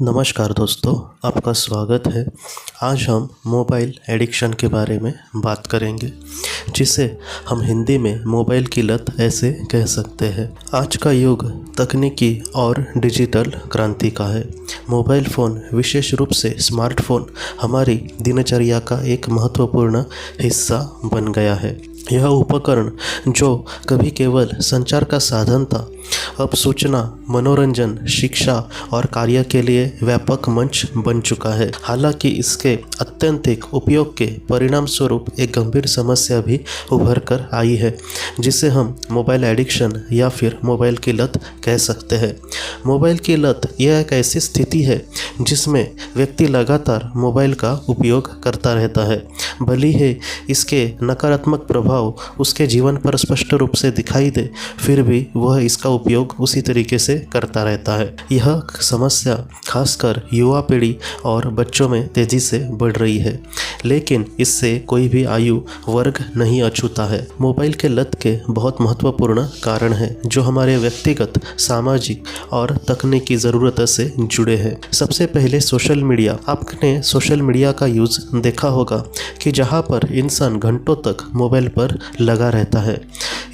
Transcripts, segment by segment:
नमस्कार दोस्तों, आपका स्वागत है। आज हम मोबाइल एडिक्शन के बारे में बात करेंगे, जिसे हम हिंदी में मोबाइल की लत ऐसे कह सकते हैं। आज का युग तकनीकी और डिजिटल क्रांति का है। मोबाइल फ़ोन, विशेष रूप से स्मार्टफ़ोन, हमारी दिनचर्या का एक महत्वपूर्ण हिस्सा बन गया है। यह उपकरण जो कभी केवल संचार का साधन था, अब सूचना, मनोरंजन, शिक्षा और कार्य के लिए व्यापक मंच बन चुका है। हालांकि इसके अत्यंतिक उपयोग के परिणाम स्वरूप एक गंभीर समस्या भी उभर कर आई है, जिसे हम मोबाइल एडिक्शन या फिर मोबाइल की लत कह सकते हैं। मोबाइल की लत यह एक ऐसी स्थिति है जिसमें व्यक्ति लगातार मोबाइल का उपयोग करता रहता है। भले ही इसके नकारात्मक प्रभाव उसके जीवन पर स्पष्ट रूप से दिखाई दे, फिर भी वह इसका उपयोग उसी तरीके से करता रहता है। यह समस्या खासकर युवा पीढ़ी और बच्चों में तेजी से बढ़ रही है, लेकिन इससे कोई भी आयु वर्ग नहीं अछूता है। मोबाइल के लत के बहुत महत्वपूर्ण कारण हैं, जो हमारे व्यक्तिगत, सामाजिक और तकनीकी ज़रूरतों से जुड़े हैं। सबसे पहले सोशल मीडिया। आपने सोशल मीडिया का यूज़ देखा होगा कि जहाँ पर इंसान घंटों तक मोबाइल पर लगा रहता है।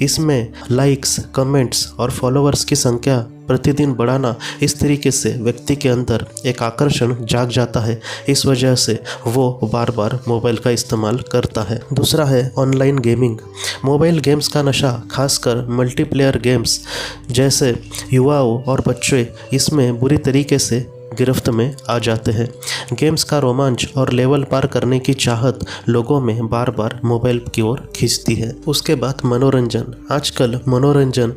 इसमें लाइक्स, कमेंट्स और फॉलोअर्स की संख्या प्रतिदिन बढ़ाना इस तरीके से व्यक्ति के अंदर एक आकर्षण जाग जाता है। इस वजह से वो बार बार मोबाइल का इस्तेमाल करता है। दूसरा है ऑनलाइन गेमिंग। मोबाइल गेम्स का नशा, खासकर मल्टीप्लेयर गेम्स जैसे युवाओं और बच्चे इसमें बुरी तरीके से गिरफ्त में आ जाते हैं। गेम्स का रोमांच और लेवल पार करने की चाहत लोगों में बार बार मोबाइल की ओर खींचती है। उसके बाद मनोरंजन। आजकल मनोरंजन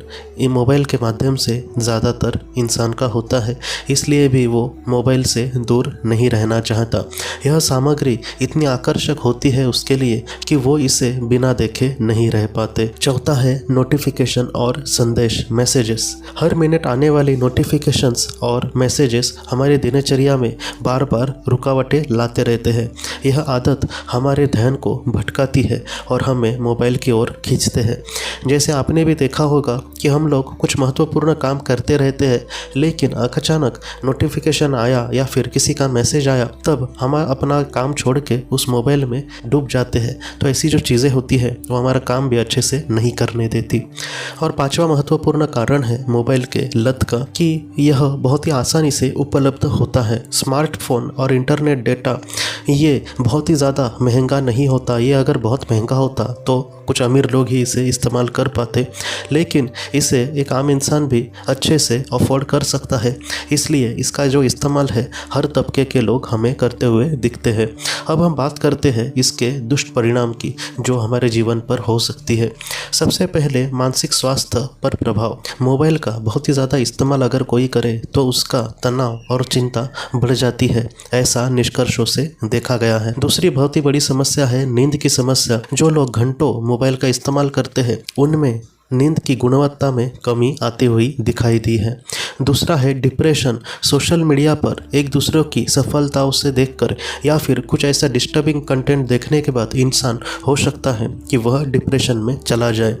मोबाइल के माध्यम से ज़्यादातर इंसान का होता है, इसलिए भी वो मोबाइल से दूर नहीं रहना चाहता। यह सामग्री इतनी आकर्षक होती है उसके लिए कि वो इसे बिना देखे नहीं रह पाते। चौथा है नोटिफिकेशन और संदेश, मैसेजेस। हर मिनट आने वाली नोटिफिकेशंस और मैसेजेस हमारी दिनचर्या में बार बार रुकावटें लाते रहते हैं। यह आदत हमारे ध्यान को भटकाती है और हमें मोबाइल की ओर खींचते हैं। जैसे आपने भी देखा होगा कि हम लोग कुछ महत्वपूर्ण काम करते रहते हैं, लेकिन अचानक नोटिफिकेशन आया या फिर किसी का मैसेज आया, तब हम अपना काम छोड़ के उस मोबाइल में डूब जाते हैं। तो ऐसी जो चीज़ें होती है वो हमारा काम भी अच्छे से नहीं करने देती। और पांचवा महत्वपूर्ण कारण है मोबाइल के लत का, कि यह बहुत ही आसानी से उपलब्ध होता है। स्मार्टफोन और इंटरनेट डेटा ये बहुत ही ज़्यादा महंगा नहीं होता। ये अगर बहुत महंगा होता तो कुछ अमीर लोग ही इसे इस्तेमाल कर पाते, लेकिन इसे एक आम इंसान भी अच्छे से अफोर्ड कर सकता है। इसलिए इसका जो इस्तेमाल है हर तबके के लोग हमें करते हुए दिखते हैं। अब हम बात करते हैं इसके दुष्परिणाम की, जो हमारे जीवन पर हो सकती है। सबसे पहले मानसिक स्वास्थ्य पर प्रभाव। मोबाइल का बहुत ही ज़्यादा इस्तेमाल अगर कोई करे तो उसका तनाव और चिंता बढ़ जाती है, ऐसा निष्कर्षों से देखा गया है। दूसरी बहुत ही बड़ी समस्या है नींद की समस्या। जो लोग घंटों मोबाइल का इस्तेमाल करते हैं, उनमें नींद की गुणवत्ता में कमी आती हुई दिखाई दी है। दूसरा है डिप्रेशन। सोशल मीडिया पर एक दूसरों की सफलताओं से देखकर या फिर कुछ ऐसा डिस्टर्बिंग कंटेंट देखने के बाद इंसान हो सकता है कि वह डिप्रेशन में चला जाए।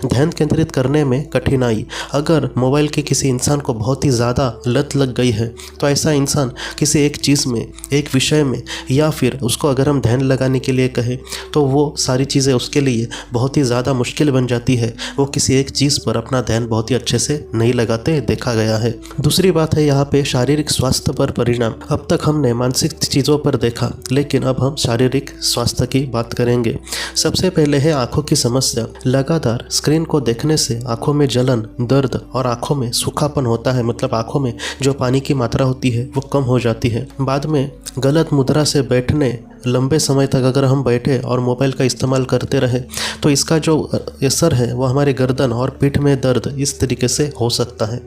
ध्यान केंद्रित करने में कठिनाई। अगर मोबाइल के किसी इंसान को बहुत ही ज़्यादा लत लग गई है, तो ऐसा इंसान किसी एक चीज़ में, एक विषय में, या फिर उसको अगर हम ध्यान लगाने के लिए कहें तो वो सारी चीज़ें उसके लिए बहुत ही ज़्यादा मुश्किल बन जाती है। वो किसी एक चीज़ पर अपना ध्यान बहुत ही अच्छे से नहीं लगाते, देखा गया है। दूसरी बात है यहाँ पे शारीरिक स्वास्थ्य पर परिणाम। अब तक हमने मानसिक चीज़ों पर देखा, लेकिन अब हम शारीरिक स्वास्थ्य की बात करेंगे। सबसे पहले है आंखों की समस्या। लगातार स्क्रीन को देखने से आंखों में जलन, दर्द और आंखों में सूखापन होता है। मतलब आंखों में जो पानी की मात्रा होती है वो कम हो जाती है। बाद में गलत मुद्रा से बैठने, लंबे समय तक अगर हम बैठे और मोबाइल का इस्तेमाल करते रहे तो इसका जो असर है वो हमारे गर्दन और पीठ में दर्द इस तरीके से हो सकता है।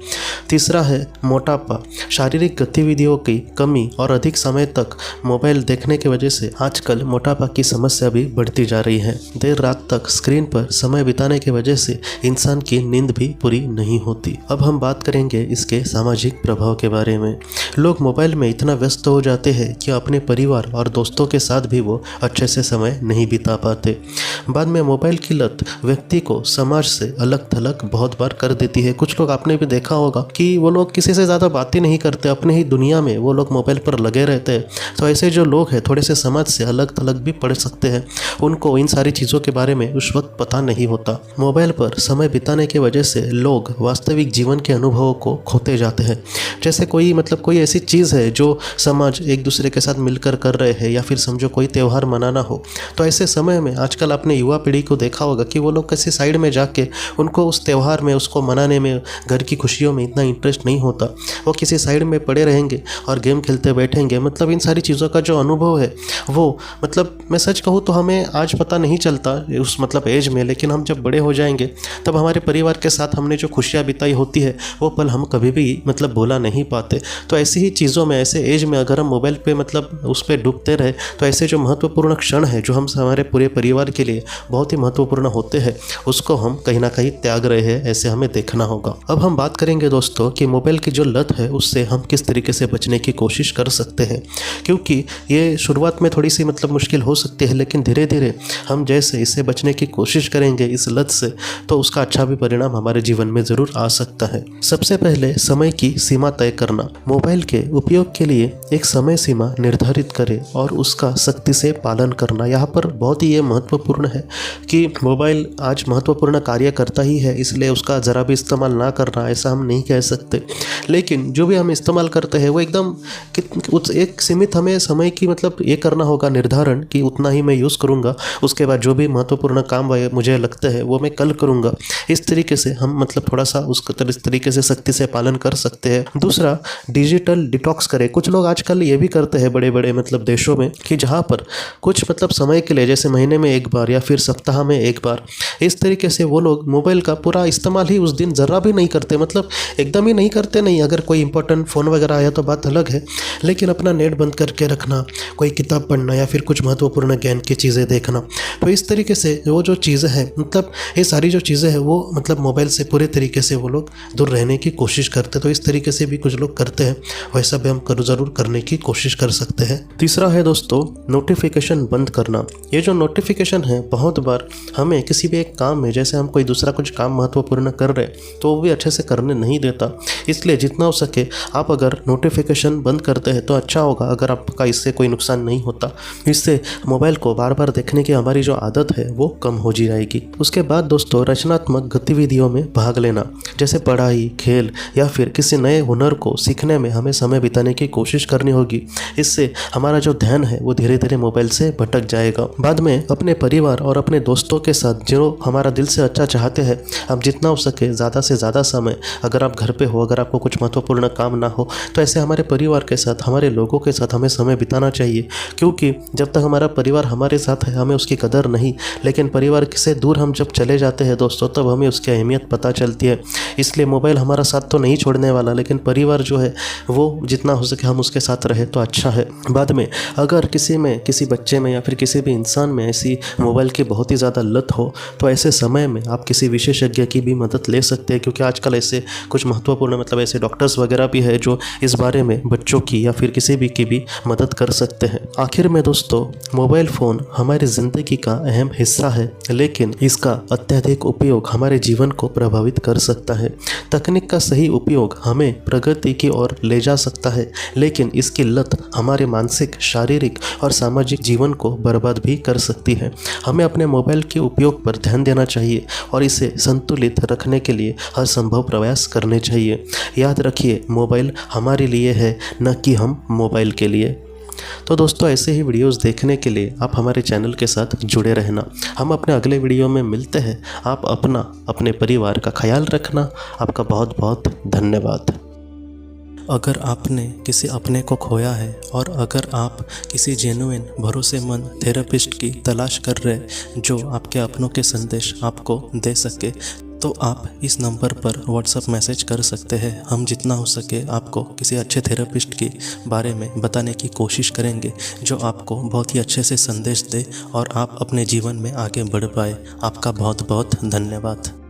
तीसरा है मोटापा। शारीरिक गतिविधियों की कमी और अधिक समय तक मोबाइल देखने की वजह से आजकल मोटापा की समस्या भी बढ़ती जा रही है। देर रात तक स्क्रीन पर समय बिताने की वजह से इंसान की नींद भी पूरी नहीं होती। अब हम बात करेंगे इसके सामाजिक प्रभाव के बारे में। लोग मोबाइल में इतना व्यस्त हो जाते हैं कि अपने परिवार और दोस्तों के साथ भी वो अच्छे से समय नहीं बिता पाते। बाद में मोबाइल की लत व्यक्ति को समाज से अलग थलग बहुत बार कर देती है। कुछ लोग आपने भी देखा होगा कि वो लोग किसी से ज़्यादा बातें नहीं करते, अपने ही दुनिया में वो लोग मोबाइल पर लगे रहते हैं। तो ऐसे जो लोग हैं थोड़े से समाज से अलग थलग भी पड़ सकते हैं, उनको इन सारी चीज़ों के बारे में उस वक्त पता नहीं होता। मोबाइल पर समय बिताने की वजह से लोग वास्तविक जीवन के अनुभवों को खोते जाते हैं। जैसे कोई ऐसी चीज़ है जो समाज एक दूसरे के साथ मिलकर कर रहे हैं, या फिर समझो कोई त्यौहार मनाना हो, तो ऐसे समय में आजकल आपने युवा पीढ़ी को देखा होगा कि वो लोग किसी साइड में जाके उनको उस त्यौहार में, उसको मनाने में, घर की खुशियों में इतना इंटरेस्ट नहीं होता। वो किसी साइड में पड़े रहेंगे और गेम खेलते बैठेंगे। मतलब इन सारी चीज़ों का जो अनुभव है वो मैं सच कहूँ तो हमें आज पता नहीं चलता उस एज में, लेकिन हम जब बड़े हो जाएंगे तब हमारे परिवार के साथ हमने जो खुशियाँ बिताई होती है वो पल हम कभी भी भुला नहीं पाते। तो ऐसी ही चीज़ों में, ऐसे एज में अगर हम मोबाइल पे उस पर डूबते रहे तो ऐसे जो महत्वपूर्ण क्षण है जो हम हमारे पूरे परिवार के लिए बहुत ही महत्वपूर्ण होते हैं, उसको हम कहीं ना कहीं त्याग रहे हैं, ऐसे हमें देखना होगा। अब हम बात करेंगे दोस्तों कि मोबाइल की जो लत है उससे हम किस तरीके से बचने की कोशिश कर सकते हैं, क्योंकि ये शुरुआत में थोड़ी सी मुश्किल हो सकती है, लेकिन धीरे धीरे हम जैसे इससे बचने की कोशिश करेंगे इस लत से, तो उसका अच्छा भी परिणाम हमारे जीवन में ज़रूर आ सकता है। सबसे पहले समय की सीमा तय करना। मोबाइल के उपयोग के लिए एक समय सीमा निर्धारित करें और उसका सख्ती से पालन करना। यहाँ पर बहुत ही ये महत्वपूर्ण है कि मोबाइल आज महत्वपूर्ण कार्य करता ही है, इसलिए उसका ज़रा भी इस्तेमाल ना करना ऐसा हम नहीं कह सकते, लेकिन जो भी हम इस्तेमाल करते हैं वो एकदम एक सीमित हमें समय की ये करना होगा निर्धारण कि उतना ही मैं यूज़ करूँगा, उसके बाद जो भी महत्वपूर्ण काम मुझे लगता है वो मैं कल करूँगा। इस तरीके से हम थोड़ा सा उसका इस तरीके से सख्ती से पालन कर सकते हैं। दूसरा, डिजिटल डिटॉक्स करें। कुछ लोग आजकल ये भी करते हैं बड़े बड़े देशों में कि जहाँ पर कुछ समय के लिए, जैसे महीने में एक बार या फिर सप्ताह में एक बार, इस तरीके से वो लोग मोबाइल का पूरा इस्तेमाल ही उस दिन ज़रा भी नहीं करते। एकदम ही नहीं करते नहीं, अगर कोई इंपॉर्टेंट फ़ोन वगैरह आया तो बात अलग है, लेकिन अपना नेट बंद करके रखना, कोई किताब पढ़ना या फिर कुछ महत्वपूर्ण ज्ञान की चीज़ें देखना। तो इस तरीके से वो जो चीज़ें हैं ये सारी जो चीज़ें हैं वो मोबाइल से पूरे तरीके से वो लोग दूर रहने की कोशिश करते हैं। तो इस तरीके से भी कुछ लोग करते हैं, वैसा भी हम ज़रूर करने की कोशिश कर सकते हैं। तीसरा है दोस्तों, नोटिफिकेशन बंद करना। ये जो नोटिफिकेशन है बहुत बार हमें किसी भी एक काम में, जैसे हम कोई दूसरा कुछ काम महत्वपूर्ण कर रहे तो वो भी अच्छे से करने नहीं देता। इसलिए जितना हो सके आप अगर नोटिफिकेशन बंद करते हैं तो अच्छा होगा, अगर आपका इससे कोई नुकसान नहीं होता। इससे मोबाइल को बार बार देखने की हमारी जो आदत है वो कम हो जाएगी। उसके बाद दोस्तों, रचनात्मक गतिविधियों में भाग लेना, जैसे पढ़ाई, खेल या फिर किसी नए हुनर को सीखने में हमें समय बिताने की कोशिश करनी होगी। इससे हमारा जो ध्यान है वो धीरे धीरे मोबाइल से भटक जाएगा। बाद में अपने परिवार और अपने दोस्तों के साथ जो हमारा दिल से अच्छा चाहते हैं, आप जितना हो सके ज़्यादा से ज़्यादा समय, अगर आप घर पे हो, अगर आपको कुछ महत्वपूर्ण काम ना हो, तो ऐसे हमारे परिवार के साथ, हमारे लोगों के साथ हमें समय बिताना चाहिए। क्योंकि जब तक हमारा परिवार हमारे साथ है हमें उसकी कदर नहीं, लेकिन परिवार से दूर हम जब चले जाते हैं दोस्तों तब हमें उसकी अहमियत पता चलती है। इसलिए मोबाइल हमारा साथ तो नहीं छोड़ने वाला, लेकिन परिवार जो है वो जितना हो सके हम उसके साथ रहे तो अच्छा है। बाद में अगर किसी बच्चे में या फिर किसी भी इंसान में ऐसी मोबाइल की बहुत ही ज़्यादा लत हो, तो ऐसे समय में आप किसी विशेषज्ञ की भी मदद ले सकते हैं, क्योंकि आजकल ऐसे कुछ महत्वपूर्ण ऐसे डॉक्टर्स वगैरह भी है जो इस बारे में बच्चों की या फिर किसी भी की भी मदद कर सकते हैं। आखिर में दोस्तों, मोबाइल फ़ोन हमारी ज़िंदगी का अहम हिस्सा है, लेकिन इसका अत्यधिक उपयोग हमारे जीवन को प्रभावित कर सकता है। तकनीक का सही उपयोग हमें प्रगति की ओर ले जा सकता है, लेकिन इसकी लत हमारे मानसिक, शारीरिक और सामाजिक जीवन को बर्बाद भी कर सकती है। हमें अपने मोबाइल के उपयोग पर ध्यान देना चाहिए और इसे संतुलित रखने के लिए हर संभव प्रयास करने चाहिए। याद रखिए, मोबाइल हमारे लिए है, न कि हम मोबाइल के लिए। तो दोस्तों, ऐसे ही वीडियोस देखने के लिए आप हमारे चैनल के साथ जुड़े रहना। हम अपने अगले वीडियो में मिलते हैं। आप अपने परिवार का ख्याल रखना। आपका बहुत बहुत धन्यवाद। अगर आपने किसी अपने को खोया है और अगर आप किसी जेन्युइन भरोसेमंद थेरेपिस्ट की तलाश कर रहे हैं जो आपके अपनों के संदेश आपको दे सके, तो आप इस नंबर पर व्हाट्सएप मैसेज कर सकते हैं। हम जितना हो सके आपको किसी अच्छे थेरेपिस्ट के बारे में बताने की कोशिश करेंगे जो आपको बहुत ही अच्छे से संदेश दे और आप अपने जीवन में आगे बढ़ पाए। आपका बहुत बहुत धन्यवाद।